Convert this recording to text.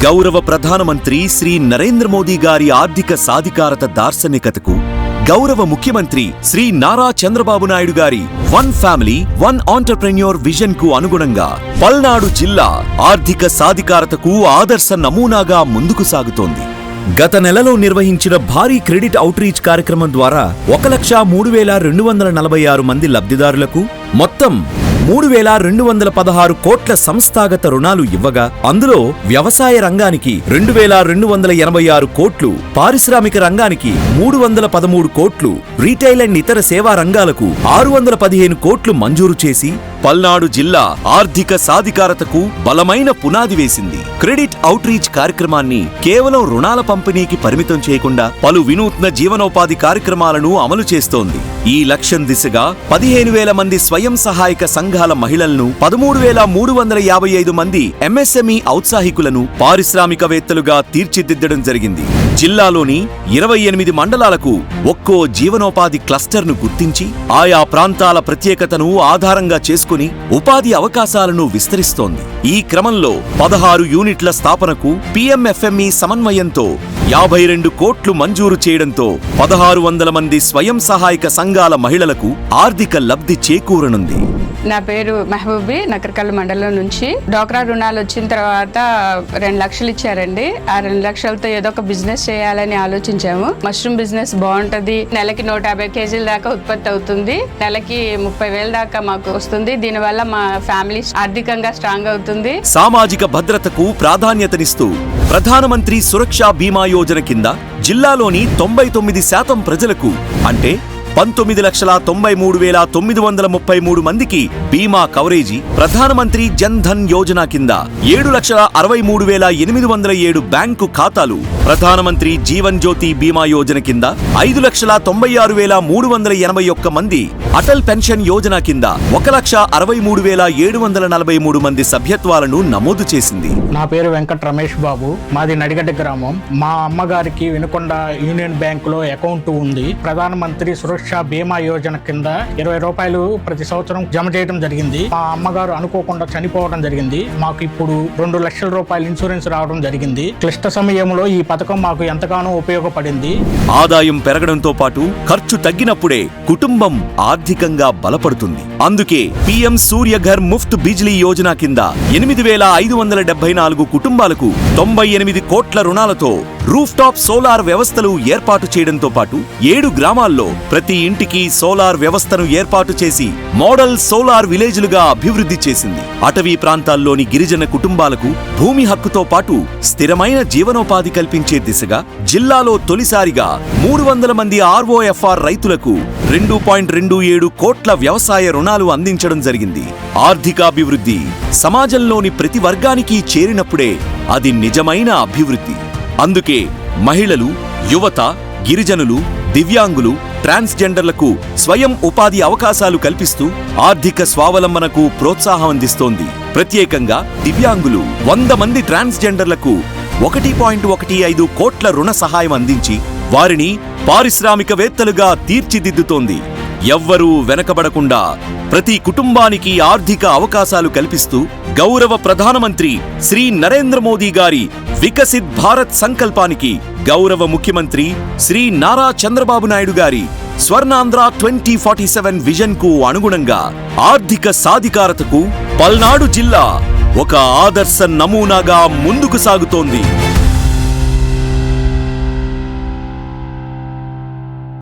గౌరవ ప్రధానమంత్రి శ్రీ నరేంద్ర మోదీ గారి ఆర్థిక సాధికారత దార్శనికతకు, గౌరవ ముఖ్యమంత్రి శ్రీ నారా చంద్రబాబు నాయుడు గారి one family one entrepreneur vision కు అనుగుణంగా పల్నాడు జిల్లా ఆర్థిక సాధికారతకు ఆదర్శ నమూనాగా ముందుకు సాగుతోంది. గత నెలలో నిర్వహించిన భారీ క్రెడిట్ అవుట్రీచ్ కార్యక్రమం ద్వారా 1,03,246 మంది లబ్ధిదారులకు మొత్తం 3,216 కోట్ల సంస్థాగత రుణాలు ఇవ్వగా, అందులో వ్యవసాయ రంగానికి 2,286 కోట్లు, పారిశ్రామిక రంగానికి 313 కోట్లు, రీటైల్ అండ్ ఇతర సేవా రంగాలకు 615 కోట్లు మంజూరు చేసి పల్నాడు జిల్లా ఆర్థిక సాధికారతకు బలమైన పునాది వేసింది. క్రెడిట్ అవుట్రీచ్ కార్యక్రమాన్ని కేవలం రుణాల పంపిణీకి పరిమితం చేయకుండా పలు వినూత్న జీవనోపాధి కార్యక్రమాలను అమలు చేస్తోంది. ఈ లక్ష్యం దిశగా 15,000 మంది స్వయం సహాయక సంఘాల మహిళలను, 13,355 మంది ఎంఎస్ఎంఈ ఔత్సాహికులను పారిశ్రామికవేత్తలుగా తీర్చిదిద్దడం జరిగింది. జిల్లాలోని 28 మండలాలకు ఒక్కో జీవనోపాధి క్లస్టర్ను గుర్తించి ఆయా ప్రాంతాల ప్రత్యేకతను ఆధారంగా చేసుకుని ఉపాధి అవకాశాలను విస్తరిస్తోంది. ఈ క్రమంలో 16 యూనిట్ల స్థాపనకు పిఎంఎఫ్ఎంఈ సమన్వయంతో 52 కోట్లు మంజూరు చేయడంతో 1,600 మంది స్వయం సహాయక సంఘాల మహిళలకు ఆర్థిక లబ్ధి చేకూరనుంది. నా పేరు మెహబూబీ, నకరకల్ మండలం నుంచి. డ్వాక్రా రుణాలు వచ్చిన తర్వాత 2 లక్షలు ఇచ్చారండి. ఆ 2 లక్షలతో ఏదో ఒక బిజినెస్ చేయాలని ఆలోచించాము. మష్రూమ్ బిజినెస్ బాగుంటది. నెలకి 150 కేజీల దాకా ఉత్పత్తి అవుతుంది. నెలకి 30,000 దాకా మాకు వస్తుంది. దీనివల్ల మా ఫ్యామిలీ ఆర్థికంగా స్ట్రాంగ్ అవుతుంది. సామాజిక భద్రతకు ప్రాధాన్యతనిస్తూ ప్రధానమంత్రి సురక్షా బీమా యోజన కింద జిల్లాలోని 99% ప్రజలకు, అంటే 19,93,933 మందికి బీమా కవరేజీ, ప్రధానమంత్రి జన్ ధన్ యోజన కింద 7,63,807 బ్యాంకు ఖాతాలు, ప్రధానమంత్రి జీవన్ జ్యోతి బీమా యోజన కింద 5,96,381 మంది, అటల్ పెన్షన్ యోజన కింద 1,63,743 మంది సభ్యత్వాలను నమోదు చేసింది. నా పేరు వెంకట రమేష్ బాబు, మాది నడిగడ్డ గ్రామం. మా అమ్మగారికి వినుకొండ యూనియన్ బ్యాంక్ లో అకౌంట్ ఉంది. ప్రధానమంత్రి సురక్ష బీమా యోజన కింద 20 రూపాయలు ప్రతి సంవత్సరం జమ చేయడం జరిగింది. మా అమ్మగారు అనుకోకుండా చనిపోవడం జరిగింది. మాకు ఇప్పుడు 2 లక్షల రూపాయలు ఇన్సూరెన్స్ రావడం జరిగింది. క్లిష్ట సమయంలో ఈ పథకం మాకు ఎంతగానో ఉపయోగపడింది. ఆదాయం పెరగడంతో పాటు ఖర్చు తగ్గినప్పుడే కుటుంబం ఆర్థికంగా బలపడుతుంది. అందుకే పీఎం సూర్యఘర్ ముఫ్త్ బిజ్లీ యోజన కింద 8,574 కుటుంబాలకు 98 కోట్ల రుణాలతో రూఫ్ టాప్ సోలార్ వ్యవస్థలు ఏర్పాటు చేయడంతో పాటు 7 గ్రామాల్లో ప్రతి ఇంటికి సోలార్ వ్యవస్థను ఏర్పాటు చేసి మోడల్ సోలార్ విలేజ్లుగా అభివృద్ధి చేసింది. అటవీ ప్రాంతాల్లోని గిరిజన కుటుంబాలకు భూమి హక్కుతో పాటు స్థిరమైన జీవనోపాధి కల్పించే దిశగా జిల్లాలో తొలిసారిగా 300 మంది ఆర్ఓఎఫ్ఆర్ రైతులకు 2.27 కోట్ల వ్యవసాయ రుణాలు అందించడం జరిగింది. ఆర్థికాభివృద్ధి సమాజంలోని ప్రతి వర్గానికి చేరినప్పుడే అది నిజమైన అభివృద్ధి. అందుకే మహిళలు, యువత, గిరిజనులు, దివ్యాంగులు, ట్రాన్స్జెండర్లకు స్వయం ఉపాధి అవకాశాలు కల్పిస్తూ ఆర్థిక స్వావలంబనకు ప్రోత్సాహం అందిస్తోంది. ప్రత్యేకంగా దివ్యాంగులు 100 మంది ట్రాన్స్జెండర్లకు 1.15 కోట్ల రుణ సహాయం అందించి వారిని పారిశ్రామికవేత్తలుగా తీర్చిదిద్దుతోంది. ఎవ్వరూ వెనకబడకుండా ప్రతి కుటుంబానికి ఆర్థిక అవకాశాలు కల్పిస్తూ గౌరవ ప్రధానమంత్రి శ్రీ నరేంద్ర మోదీ గారి వికసిత్ భారత్ సంకల్పానికి, గౌరవ ముఖ్యమంత్రి శ్రీ నారా చంద్రబాబు నాయుడు గారి స్వర్ణాంధ్ర 2047 విజన్ కు అనుగుణంగా ఆర్థిక సాధికారతకు పల్నాడు జిల్లా ఒక ఆదర్శ నమూనాగా ముందుకు సాగుతోంది.